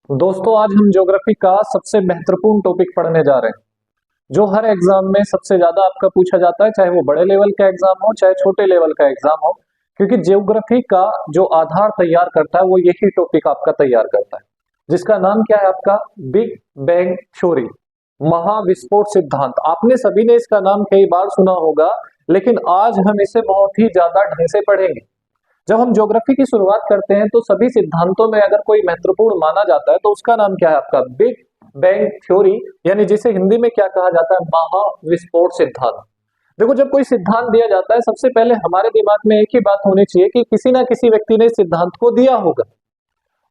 दोस्तों आज हम ज्योग्राफी का सबसे महत्वपूर्ण टॉपिक पढ़ने जा रहे हैं जो हर एग्जाम में सबसे ज्यादा आपका पूछा जाता है, चाहे वो बड़े लेवल का एग्जाम हो चाहे छोटे लेवल का एग्जाम हो। क्योंकि ज्योग्राफी का जो आधार तैयार करता है वो यही टॉपिक आपका तैयार करता है, जिसका नाम क्या है आपका बिग बैंग थ्योरी, महाविस्फोट सिद्धांत। आपने सभी ने इसका नाम कई बार सुना होगा, लेकिन आज हम इसे बहुत ही ज्यादा ढंग से पढ़ेंगे। जब हम ज्योग्राफी की शुरुआत करते हैं तो सभी सिद्धांतों में अगर कोई महत्वपूर्ण माना जाता है तो उसका नाम क्या है आपका बिग बैंग थ्योरी, यानी जिसे हिंदी में क्या कहा जाता है, महाविस्फोट सिद्धांत। देखो, जब कोई सिद्धांत दिया जाता है सबसे पहले हमारे दिमाग में एक ही बात होनी चाहिए कि किसी ना किसी व्यक्ति ने इस सिद्धांत को दिया होगा,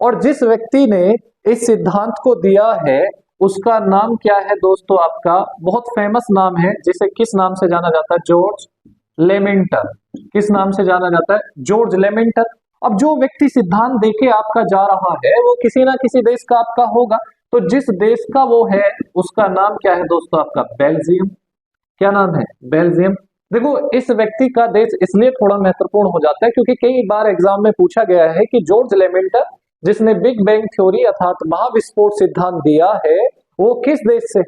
और जिस व्यक्ति ने इस सिद्धांत को दिया है उसका नाम क्या है दोस्तों, आपका बहुत फेमस नाम है, जिसे किस नाम से जाना जाता है, जॉर्ज लेमेंटर। किस नाम से जाना जाता है, जॉर्ज लेमेंटर। अब जो व्यक्ति सिद्धांत देके आपका जा रहा है वो किसी ना किसी देश का आपका होगा, तो जिस देश का वो है उसका नाम क्या है दोस्तों, आपका बेल्जियम। क्या नाम है, बेल्जियम। देखो, इस व्यक्ति का देश इसलिए थोड़ा महत्वपूर्ण हो जाता है क्योंकि कई बार एग्जाम में पूछा गया है कि जॉर्ज लेमेंटर जिसने बिग बैंग थ्योरी अर्थात महाविस्फोट सिद्धांत दिया है वो किस देश से,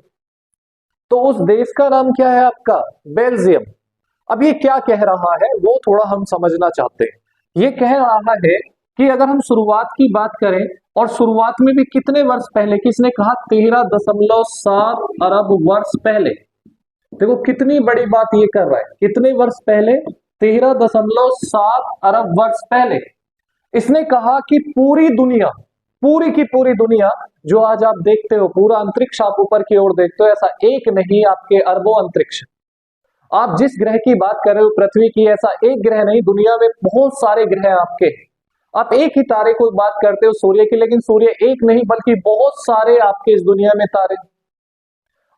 तो उस देश का नाम क्या है आपका, बेल्जियम। अब ये क्या कह रहा है वो थोड़ा हम समझना चाहते हैं। ये कह रहा है कि अगर हम शुरुआत की बात करें, और शुरुआत में भी कितने वर्ष पहले, किसने कहा, 13.7 अरब वर्ष पहले। देखो कितनी बड़ी बात ये कर रहा है, कितने वर्ष पहले, 13.7 अरब वर्ष पहले। इसने कहा कि पूरी दुनिया, पूरी की पूरी दुनिया जो आज आप देखते हो, पूरा अंतरिक्ष आप ऊपर की ओर देखते हो, ऐसा एक नहीं, आपके अरबों अंतरिक्ष। आप जिस ग्रह की बात कर रहे हो पृथ्वी की, ऐसा एक ग्रह नहीं, दुनिया में बहुत सारे ग्रह आपके। आप एक ही तारे को बात करते हो सूर्य की, लेकिन सूर्य एक नहीं बल्कि बहुत सारे आपके इस दुनिया में तारे।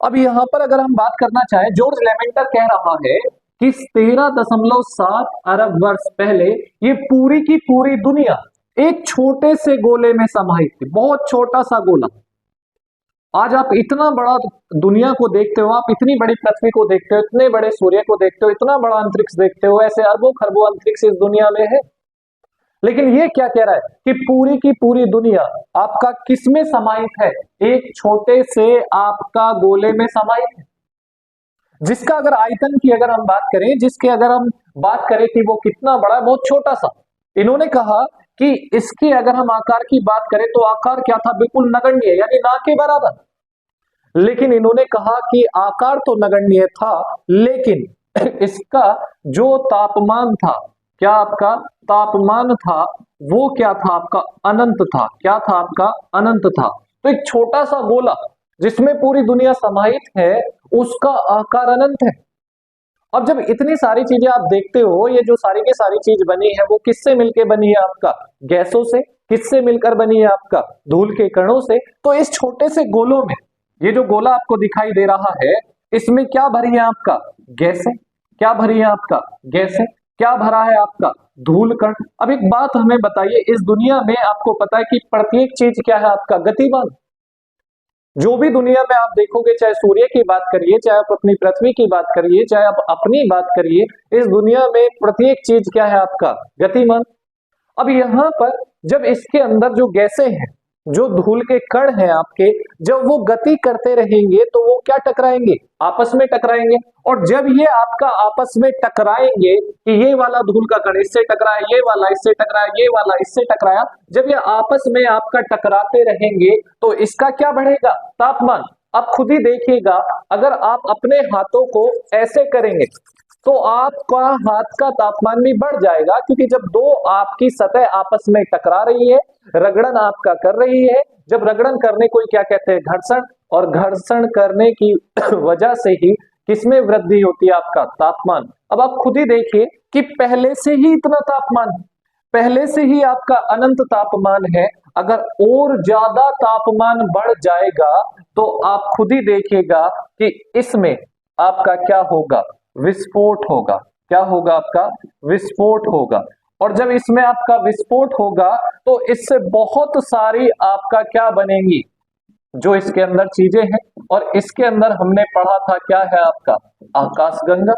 अब यहां पर अगर हम बात करना चाहें, जॉर्ज लेमेंटर कह रहा है कि 13.7 अरब वर्ष पहले ये पूरी की पूरी दुनिया एक छोटे से गोले में समाहित थी, बहुत छोटा सा गोला। आज आप इतना बड़ा दुनिया को देखते हो, आप इतनी बड़ी पृथ्वी को देखते हो, इतने बड़े सूर्य को देखते हो, इतना बड़ा अंतरिक्ष देखते हो, ऐसे अरबों खरबों अंतरिक्ष इस दुनिया में है। लेकिन ये क्या कह रहा है कि पूरी की पूरी दुनिया आपका किसमें समाहित है, एक छोटे से आपका गोले में समाहित है, जिसका अगर आयतन की अगर हम बात करें, जिसके अगर हम बात करें कि वो कितना बड़ा है, बहुत छोटा सा। इन्होंने कहा कि इसके अगर हम आकार की बात करें तो आकार क्या था, बिल्कुल नगण्य, यानी ना के बराबर। लेकिन इन्होंने कहा कि आकार तो नगण्य था, लेकिन इसका जो तापमान था, क्या आपका तापमान था, वो क्या था आपका, अनंत था। क्या था आपका, अनंत था। तो एक छोटा सा गोला जिसमें पूरी दुनिया समाहित है, उसका आकार अनंत है। अब जब इतनी सारी चीजें आप देखते हो, ये जो सारी की सारी चीज बनी है वो किससे मिलकर बनी है आपका, गैसों से। किससे मिलकर बनी है आपका, धूल के कणों से। तो इस छोटे से गोलों में, ये जो गोला आपको दिखाई दे रहा है, इसमें क्या भरी है आपका, गैसें। क्या भरी है आपका, गैसें। क्या भरा है आपका, धूल कण। अब एक बात हमें बताइए, इस दुनिया में आपको पता है कि प्रत्येक चीज क्या है आपका, गतिमान। जो भी दुनिया में आप देखोगे, चाहे सूर्य की बात करिए, चाहे आप अपनी पृथ्वी की बात करिए, चाहे आप अपनी बात करिए, इस दुनिया में प्रत्येक चीज क्या है आपका, गतिमान। अब यहां पर जब इसके अंदर जो गैसें हैं, जो धूल के कण हैं आपके, जब वो गति करते रहेंगे तो वो क्या टकराएंगे, आपस में टकराएंगे। और जब ये आपका आपस में टकराएंगे कि ये वाला धूल का कण इससे टकराया, ये वाला इससे टकराया, ये वाला इससे टकराया, जब ये आपस में आपका टकराते रहेंगे तो इसका क्या बढ़ेगा, तापमान। आप खुद ही देखिएगा, अगर आप अपने हाथों को ऐसे करेंगे तो आपका हाथ का तापमान भी बढ़ जाएगा, क्योंकि जब दो आपकी सतह आपस में टकरा रही है, रगड़न आपका कर रही है। जब रगड़न करने को क्या कहते हैं, घर्षण। और घर्षण करने की वजह से ही किसमें वृद्धि होती है, आपका तापमान। अब आप खुद ही देखिए कि पहले से ही इतना तापमान, पहले से ही आपका अनंत तापमान है। अगर और ज्यादा तापमान बढ़ जाएगा तो आप खुद ही देखिएगा कि इसमें आपका क्या होगा, विस्फोट होगा। क्या होगा आपका, विस्फोट होगा। और जब इसमें आपका विस्फोट होगा तो इससे बहुत सारी आपका क्या बनेंगी, जो इसके अंदर चीजें हैं। और इसके अंदर हमने पढ़ा था क्या है आपका, आकाशगंगा।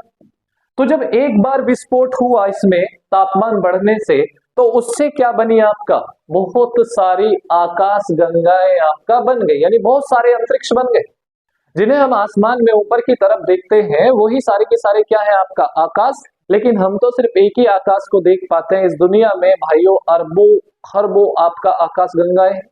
तो जब एक बार विस्फोट हुआ इसमें तापमान बढ़ने से, तो उससे क्या बनी आपका, बहुत सारी आकाश गंगाएं आपका बन गई, यानी बहुत सारे अंतरिक्ष बन गए जिन्हें हम आसमान में ऊपर की तरफ देखते हैं, वही सारे के सारे क्या है आपका आकाश। लेकिन हम तो सिर्फ एक ही आकाश को देख पाते हैं, इस दुनिया में भाइयों अरबों खरबों आपका आकाश गंगाएं हैं।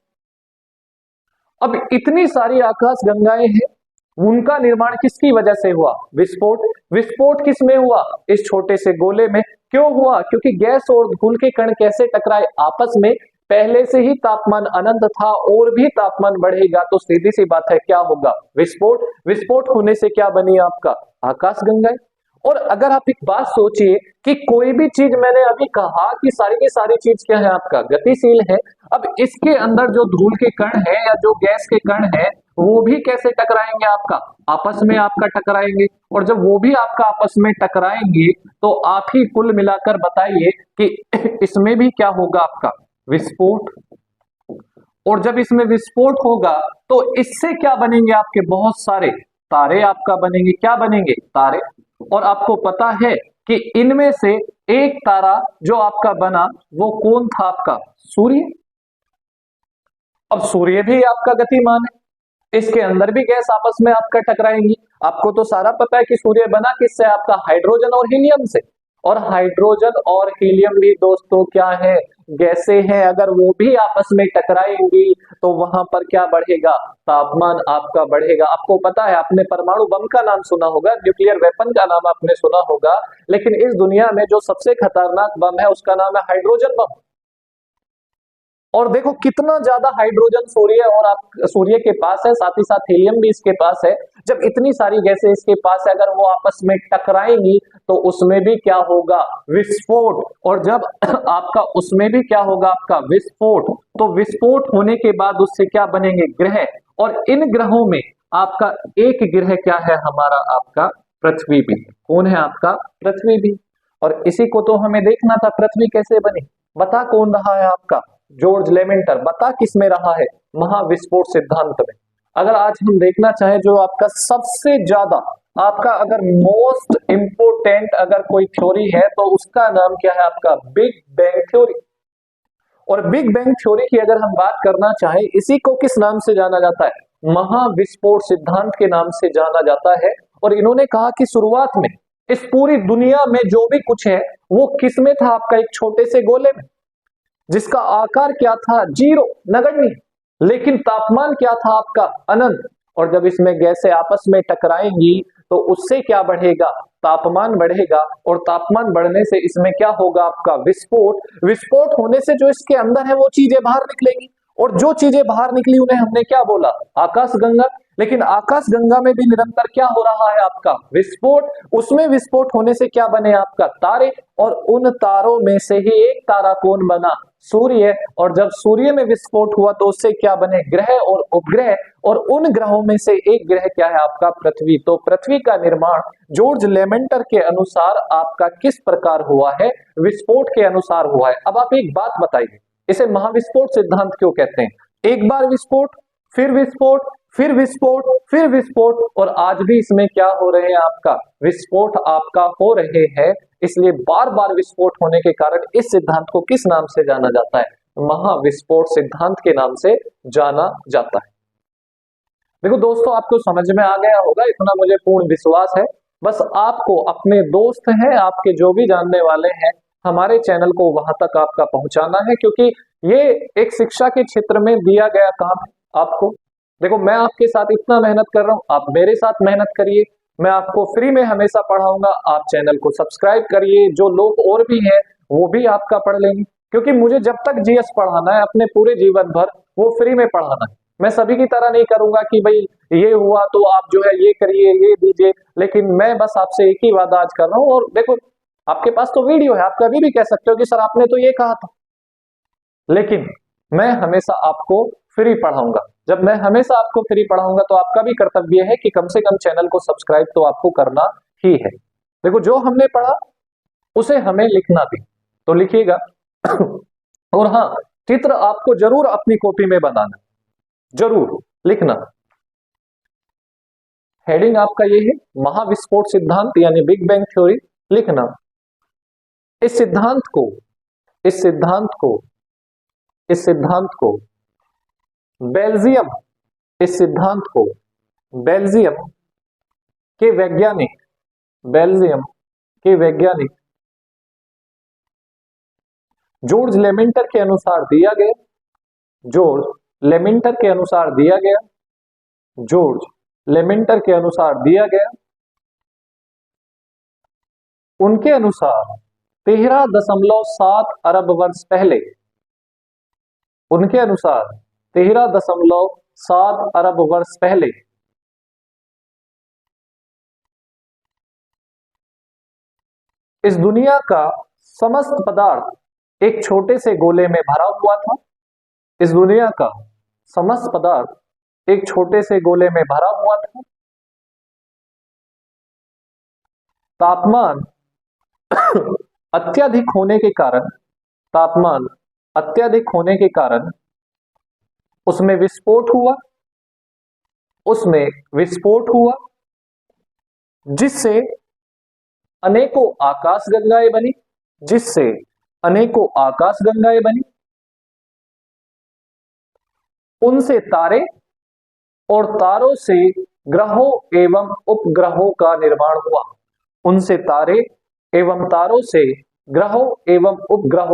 अब इतनी सारी आकाश गंगाएं हैं, उनका निर्माण किसकी वजह से हुआ, विस्फोट। विस्फोट किस में हुआ, इस छोटे से गोले में। क्यों हुआ, क्योंकि गैस और धूल के कण कैसे टकराए आपस में, पहले से ही तापमान अनंत था और भी तापमान बढ़ेगा तो सीधी सी बात है क्या होगा, विस्फोट। विस्फोट होने से क्या बनी आपका आकाश गंगाएं। और अगर आप एक बात सोचिए कि कोई भी चीज, मैंने अभी कहा कि सारी की सारी चीज क्या है आपका गतिशील है, अब इसके अंदर जो धूल के कण है या जो गैस के कण है वो भी कैसे टकराएंगे आपका, आपस में आपका टकराएंगे। और जब वो भी आपका आपस में टकराएंगे तो आप ही कुल मिलाकर बताइए कि इसमें भी क्या होगा आपका विस्फोट। और जब इसमें विस्फोट होगा तो इससे क्या बनेंगे आपके बहुत सारे तारे आपका बनेंगे, क्या बनेंगे तारे। और आपको पता है कि इनमें से एक तारा जो आपका बना वो कौन था आपका, सूर्य। अब सूर्य भी आपका गतिमान है, इसके अंदर भी गैस आपस में आपका टकराएंगी। आपको तो सारा पता है कि सूर्य बना किससे, आपका हाइड्रोजन और हीलियम से। और हाइड्रोजन और हीलियम भी दोस्तों क्या है, गैसें हैं। अगर वो भी आपस में टकराएंगी तो वहां पर क्या बढ़ेगा, तापमान आपका बढ़ेगा। आपको पता है, आपने परमाणु बम का नाम सुना होगा, न्यूक्लियर वेपन का नाम आपने सुना होगा, लेकिन इस दुनिया में जो सबसे खतरनाक बम है उसका नाम है हाइड्रोजन बम। और देखो कितना ज्यादा हाइड्रोजन सूर्य और आप सूर्य के पास है, साथ ही साथ हीलियम भी इसके पास है। जब इतनी सारी गैसें इसके पास है, अगर वो आपस में टकराएंगी तो उसमें भी क्या होगा, विस्फोट। और जब आपका उसमें भी क्या होगा आपका विस्फोट, तो विस्फोट होने के बाद उससे क्या बनेंगे, ग्रह। और इन ग्रहों में आपका एक ग्रह क्या है हमारा आपका पृथ्वी भी। कौन है आपका, पृथ्वी भी। और इसी को तो हमें देखना था, पृथ्वी कैसे बनी। बता कौन रहा है आपका, जॉर्ज लेमेंटर। बता किस में रहा है, महाविस्फोट सिद्धांत में। अगर आज हम देखना चाहें जो आपका सबसे ज्यादा आपका अगर मोस्ट इंपोर्टेंट अगर कोई थ्योरी है तो उसका नाम क्या है आपका, बिग बैंग थ्योरी। और बिग बैंग थ्योरी की अगर हम बात करना चाहें, इसी को किस नाम से जाना जाता है, महाविस्फोट सिद्धांत के नाम से जाना जाता है। और इन्होंने कहा कि शुरुआत में इस पूरी दुनिया में जो भी कुछ है वो किस में था आपका, एक छोटे से गोले में, जिसका आकार क्या था, जीरो, नगण्य। लेकिन तापमान क्या था आपका, अनंत। और जब इसमें गैसें आपस में टकराएंगी तो उससे क्या बढ़ेगा, तापमान बढ़ेगा। और तापमान बढ़ने से इसमें क्या होगा आपका विस्फोट। विस्फोट होने से जो इसके अंदर है वो चीजें बाहर निकलेंगी। और जो चीजें बाहर निकली उन्हें हमने क्या बोला, आकाश गंगा। लेकिन आकाश गंगा में भी निरंतर क्या हो रहा है आपका विस्फोट। उसमें विस्फोट होने से क्या बने आपका तारे। और उन तारों में से ही एक तारा कौन बना, सूर्य। और जब सूर्य में विस्फोट हुआ तो उससे क्या बने, ग्रह और उपग्रह। और उन ग्रहों में से एक ग्रह क्या है आपका, पृथ्वी। तो पृथ्वी का निर्माण जॉर्ज लेमेंटर के अनुसार आपका किस प्रकार हुआ है, विस्फोट के अनुसार हुआ है। अब आप एक बात बताइए, इसे महाविस्फोट सिद्धांत क्यों कहते हैं। एक बार विस्फोट, फिर विस्फोट, फिर विस्फोट, फिर विस्फोट। और आज भी इसमें क्या हो रहे हैं आपका, विस्फोट आपका हो रहे हैं। इसलिए बार बार विस्फोट होने के कारण इस सिद्धांत को किस नाम से जाना जाता है, महाविस्फोट सिद्धांत के नाम से जाना जाता है। देखो दोस्तों, आपको समझ में आ गया होगा, इतना मुझे पूर्ण विश्वास है। बस आपको अपने दोस्त हैं, आपके जो भी जानने वाले हैं, हमारे चैनल को वहां तक आपका पहुंचाना है, क्योंकि ये एक शिक्षा के क्षेत्र में दिया गया काम है आपको। देखो मैं आपके साथ इतना मेहनत कर रहा हूं, आप मेरे साथ मेहनत करिए। मैं आपको फ्री में हमेशा पढ़ाऊंगा, आप चैनल को सब्सक्राइब करिए। जो लोग और भी हैं वो भी आपका पढ़ लेंगे, क्योंकि मुझे जब तक जीएस पढ़ाना है अपने पूरे जीवन भर, वो फ्री में पढ़ाना है। मैं सभी की तरह नहीं करूंगा कि भाई ये हुआ तो आप जो है ये करिए, ये दीजिए। लेकिन मैं बस आपसे एक ही वादा आज कर रहा हूं। और देखो आपके पास तो वीडियो है, आप कभी भी कह सकते हो कि सर आपने तो ये कहा था। लेकिन मैं हमेशा आपको फ्री पढ़ाऊंगा। जब मैं हमेशा आपको फ्री पढ़ाऊंगा तो आपका भी कर्तव्य है कि कम से कम चैनल को सब्सक्राइब तो आपको करना ही है। देखो जो हमने पढ़ा उसे हमें लिखना भी, तो लिखिएगा। और हाँ, चित्र आपको जरूर अपनी कॉपी में बनाना, जरूर लिखना। हेडिंग आपका ये है, महाविस्फोट सिद्धांत यानी बिग बैंग थ्योरी, लिखना। इस सिद्धांत को इस सिद्धांत को बेल्जियम के वैज्ञानिक जॉर्ज लेमेंटर के अनुसार दिया गया। उनके अनुसार 13.7 अरब वर्ष पहले इस दुनिया का समस्त पदार्थ एक छोटे से गोले में भरा हुआ था। तापमान अत्यधिक होने के कारण उसमें विस्फोट हुआ जिससे अनेकों आकाशगंगाएं बनी। उनसे तारे और तारों से ग्रहों एवं उपग्रहों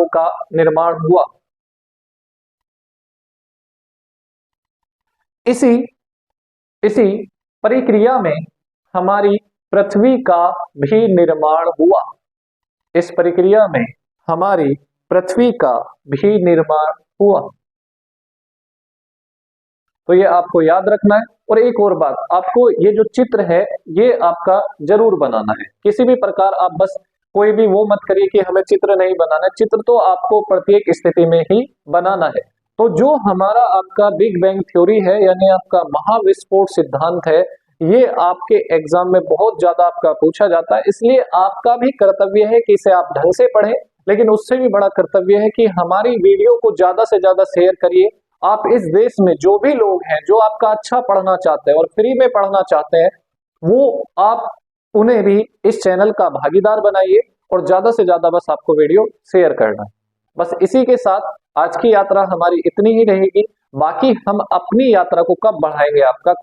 का निर्माण हुआ। इसी प्रक्रिया में हमारी पृथ्वी का भी निर्माण हुआ। तो ये आपको याद रखना है। और एक और बात, आपको ये जो चित्र है ये आपका जरूर बनाना है। किसी भी प्रकार आप बस कोई भी वो मत करिए कि हमें चित्र नहीं बनाना है। चित्र तो आपको प्रत्येक स्थिति में ही बनाना है। तो जो हमारा आपका बिग बैंग थ्योरी है यानी आपका महाविस्फोट सिद्धांत है, ये आपके एग्जाम में बहुत ज्यादा आपका पूछा जाता है। इसलिए आपका भी कर्तव्य है कि इसे आप ढंग से पढ़ें, लेकिन उससे भी बड़ा कर्तव्य है कि हमारी वीडियो को ज्यादा से ज्यादा शेयर करिए। आप इस देश में जो भी लोग हैं जो आपका अच्छा पढ़ना चाहते हैं और फ्री में पढ़ना चाहते हैं, वो आप उन्हें भी इस चैनल का भागीदार बनाइए और ज्यादा से ज्यादा बस आपको वीडियो शेयर करना है। बस इसी के साथ आज की यात्रा हमारी इतनी ही रहेगी। बाकी हम अपनी यात्रा को कब बढ़ाएंगे आपका